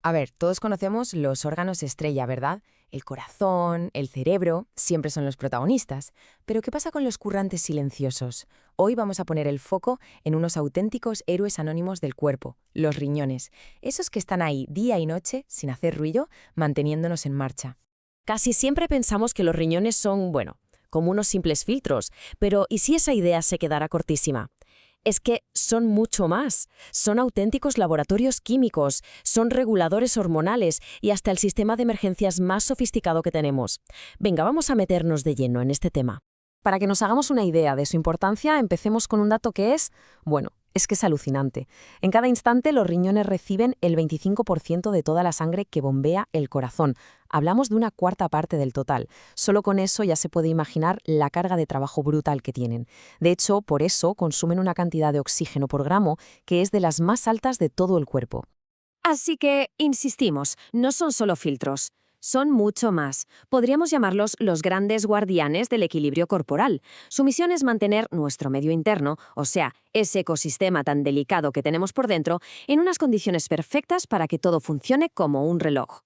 A ver, todos conocemos los órganos estrella, ¿verdad? El corazón, el cerebro, siempre son los protagonistas. Pero ¿qué pasa con los currantes silenciosos? Hoy vamos a poner el foco en unos auténticos héroes anónimos del cuerpo, los riñones. Esos que están ahí día y noche, sin hacer ruido, manteniéndonos en marcha. Casi siempre pensamos que los riñones son, bueno, como unos simples filtros, pero ¿y si esa idea se quedara cortísima? Es que son mucho más. Son auténticos laboratorios químicos, son reguladores hormonales y hasta el sistema de emergencias más sofisticado que tenemos. Venga, vamos a meternos de lleno en este tema. Para que nos hagamos una idea de su importancia, empecemos con un dato que es, bueno, es que es alucinante. En cada instante los riñones reciben el 25% de toda la sangre que bombea el corazón. Hablamos de una cuarta parte del total. Solo con eso ya se puede imaginar la carga de trabajo brutal que tienen. De hecho, por eso consumen una cantidad de oxígeno por gramo que es de las más altas de todo el cuerpo. Así que, insistimos, no son solo filtros. Son mucho más. Podríamos llamarlos los grandes guardianes del equilibrio corporal. Su misión es mantener nuestro medio interno, o sea, ese ecosistema tan delicado que tenemos por dentro, en unas condiciones perfectas para que todo funcione como un reloj.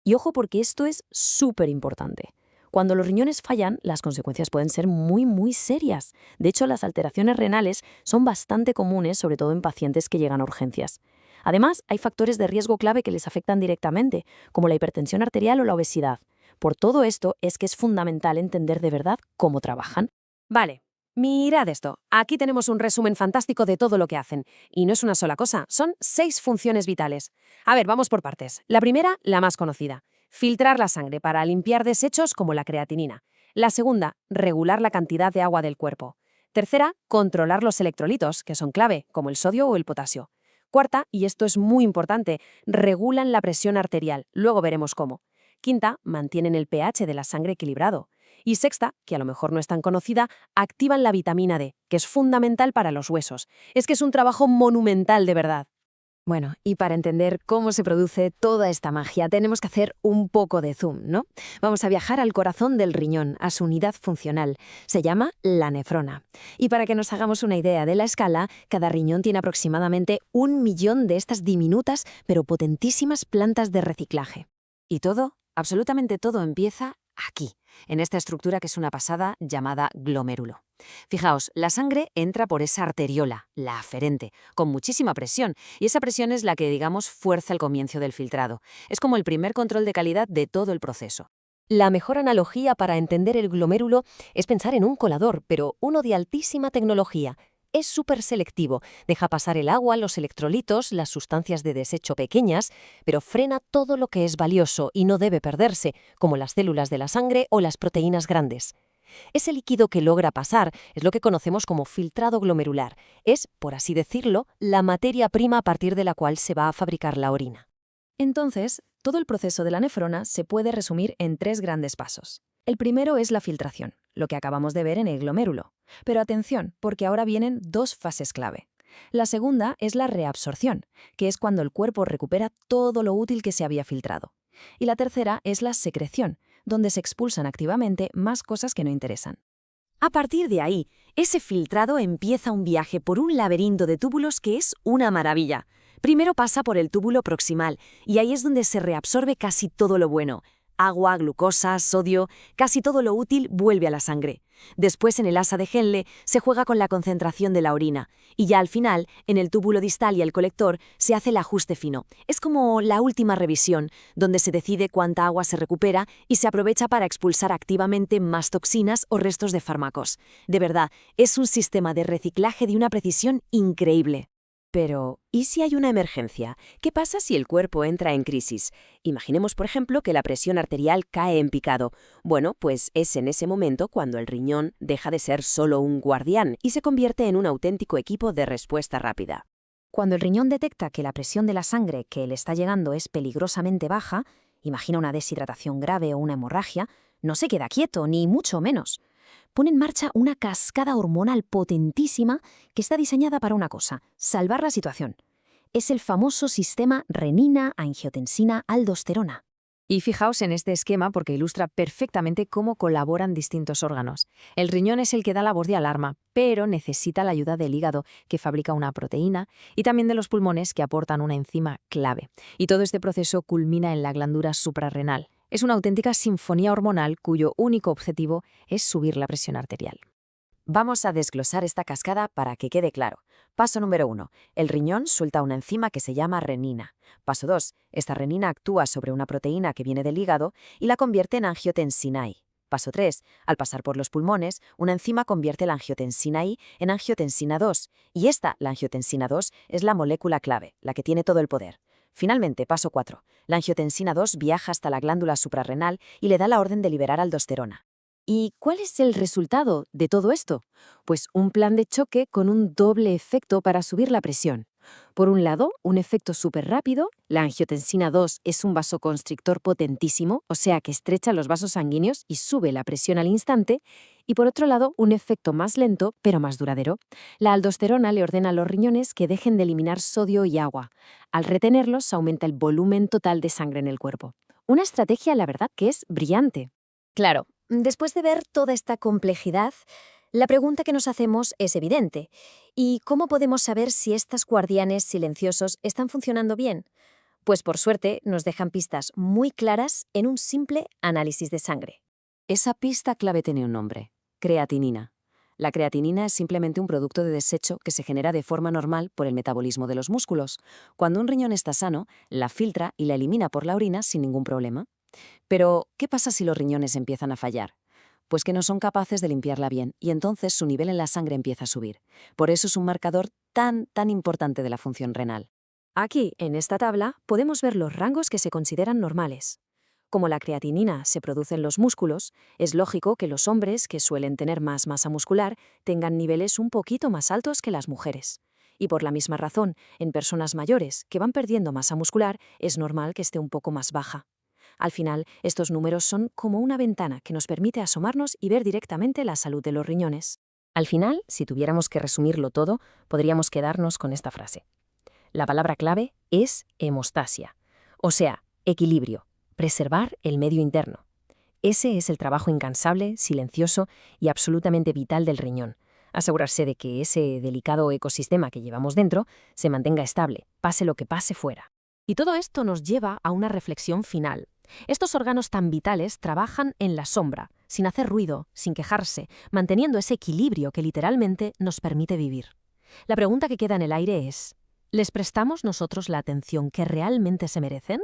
Y ojo porque esto es súper importante. Cuando los riñones fallan, las consecuencias pueden ser muy serias. De hecho, las alteraciones renales son bastante comunes, sobre todo en pacientes que llegan a urgencias. Además, hay factores de riesgo clave que les afectan directamente, como la hipertensión arterial o la obesidad. Por todo esto es que es fundamental entender de verdad cómo trabajan. Vale, mirad esto. Aquí tenemos un resumen fantástico de todo lo que hacen. Y no es una sola cosa, son 6 funciones vitales. A ver, vamos por partes. La primera, la más conocida. Filtrar la sangre para limpiar desechos como la creatinina. La segunda, regular la cantidad de agua del cuerpo. Tercera, controlar los electrolitos, que son clave, como el sodio o el potasio. Cuarta, y esto es muy importante, regulan la presión arterial. Luego veremos cómo. Quinta, mantienen el pH de la sangre equilibrado. Y sexta, que a lo mejor no es tan conocida, activan la vitamina D, que es fundamental para los huesos. Es que es un trabajo monumental de verdad. Bueno, y para entender cómo se produce toda esta magia, tenemos que hacer un poco de zoom, ¿no? Vamos a viajar al corazón del riñón, a su unidad funcional. Se llama la nefrona. Y para que nos hagamos una idea de la escala, cada riñón tiene aproximadamente 1 millón de estas diminutas pero potentísimas plantas de reciclaje. Y todo, absolutamente todo, empieza aquí, en esta estructura que es una pasada llamada glomérulo. Fijaos, la sangre entra por esa arteriola, la aferente, con muchísima presión, y esa presión es la que, digamos, fuerza el comienzo del filtrado. Es como el primer control de calidad de todo el proceso. La mejor analogía para entender el glomérulo es pensar en un colador, pero uno de altísima tecnología. Es súper selectivo, deja pasar el agua, los electrolitos, las sustancias de desecho pequeñas, pero frena todo lo que es valioso y no debe perderse, como las células de la sangre o las proteínas grandes. Ese líquido que logra pasar es lo que conocemos como filtrado glomerular. Es, por así decirlo, la materia prima a partir de la cual se va a fabricar la orina. Entonces, todo el proceso de la nefrona se puede resumir en 3 grandes pasos. El primero es la filtración, lo que acabamos de ver en el glomérulo. Pero atención, porque ahora vienen 2 fases clave. La segunda es la reabsorción, que es cuando el cuerpo recupera todo lo útil que se había filtrado. Y la tercera es la secreción, donde se expulsan activamente más cosas que no interesan. A partir de ahí, ese filtrado empieza un viaje por un laberinto de túbulos que es una maravilla. Primero pasa por el túbulo proximal, y ahí es donde se reabsorbe casi todo lo bueno. Agua, glucosa, sodio, casi todo lo útil vuelve a la sangre. Después, en el asa de Henle, se juega con la concentración de la orina. Y ya al final, en el túbulo distal y el colector, se hace el ajuste fino. Es como la última revisión, donde se decide cuánta agua se recupera y se aprovecha para expulsar activamente más toxinas o restos de fármacos. De verdad, es un sistema de reciclaje de una precisión increíble. Pero, ¿y si hay una emergencia? ¿Qué pasa si el cuerpo entra en crisis? Imaginemos, por ejemplo, que la presión arterial cae en picado. Bueno, pues es en ese momento cuando el riñón deja de ser solo un guardián y se convierte en un auténtico equipo de respuesta rápida. Cuando el riñón detecta que la presión de la sangre que le está llegando es peligrosamente baja, imagina una deshidratación grave o una hemorragia, no se queda quieto, ni mucho menos. Pone en marcha una cascada hormonal potentísima que está diseñada para una cosa: salvar la situación. Es el famoso sistema renina-angiotensina-aldosterona. Y fijaos en este esquema porque ilustra perfectamente cómo colaboran distintos órganos. El riñón es el que da la voz de alarma, pero necesita la ayuda del hígado, que fabrica una proteína, y también de los pulmones, que aportan una enzima clave. Y todo este proceso culmina en la glándula suprarrenal. Es una auténtica sinfonía hormonal cuyo único objetivo es subir la presión arterial. Vamos a desglosar esta cascada para que quede claro. Paso número 1. El riñón suelta una enzima que se llama renina. Paso 2. Esta renina actúa sobre una proteína que viene del hígado y la convierte en angiotensina I. Paso 3. Al pasar por los pulmones, una enzima convierte la angiotensina I en angiotensina 2. Y esta, la angiotensina 2, es la molécula clave, la que tiene todo el poder. Finalmente, paso 4. La angiotensina 2 viaja hasta la glándula suprarrenal y le da la orden de liberar aldosterona. ¿Y cuál es el resultado de todo esto? Pues un plan de choque con un doble efecto para subir la presión. Por un lado, un efecto súper rápido. La angiotensina 2 es un vasoconstrictor potentísimo, o sea que estrecha los vasos sanguíneos y sube la presión al instante. Y por otro lado, un efecto más lento, pero más duradero. La aldosterona le ordena a los riñones que dejen de eliminar sodio y agua. Al retenerlos, aumenta el volumen total de sangre en el cuerpo. Una estrategia, la verdad, que es brillante. Claro, después de ver toda esta complejidad, la pregunta que nos hacemos es evidente. ¿Y cómo podemos saber si estos guardianes silenciosos están funcionando bien? Pues por suerte nos dejan pistas muy claras en un simple análisis de sangre. Esa pista clave tiene un nombre: creatinina. La creatinina es simplemente un producto de desecho que se genera de forma normal por el metabolismo de los músculos. Cuando un riñón está sano, la filtra y la elimina por la orina sin ningún problema. Pero, ¿qué pasa si los riñones empiezan a fallar? Pues que no son capaces de limpiarla bien y entonces su nivel en la sangre empieza a subir. Por eso es un marcador tan importante de la función renal. Aquí, en esta tabla, podemos ver los rangos que se consideran normales. Como la creatinina se produce en los músculos, es lógico que los hombres, que suelen tener más masa muscular, tengan niveles un poquito más altos que las mujeres. Y por la misma razón, en personas mayores, que van perdiendo masa muscular, es normal que esté un poco más baja. Al final, estos números son como una ventana que nos permite asomarnos y ver directamente la salud de los riñones. Al final, si tuviéramos que resumirlo todo, podríamos quedarnos con esta frase. La palabra clave es hemostasia, o sea, equilibrio, preservar el medio interno. Ese es el trabajo incansable, silencioso y absolutamente vital del riñón. Asegurarse de que ese delicado ecosistema que llevamos dentro se mantenga estable, pase lo que pase fuera. Y todo esto nos lleva a una reflexión final. Estos órganos tan vitales trabajan en la sombra, sin hacer ruido, sin quejarse, manteniendo ese equilibrio que literalmente nos permite vivir. La pregunta que queda en el aire es: ¿les prestamos nosotros la atención que realmente se merecen?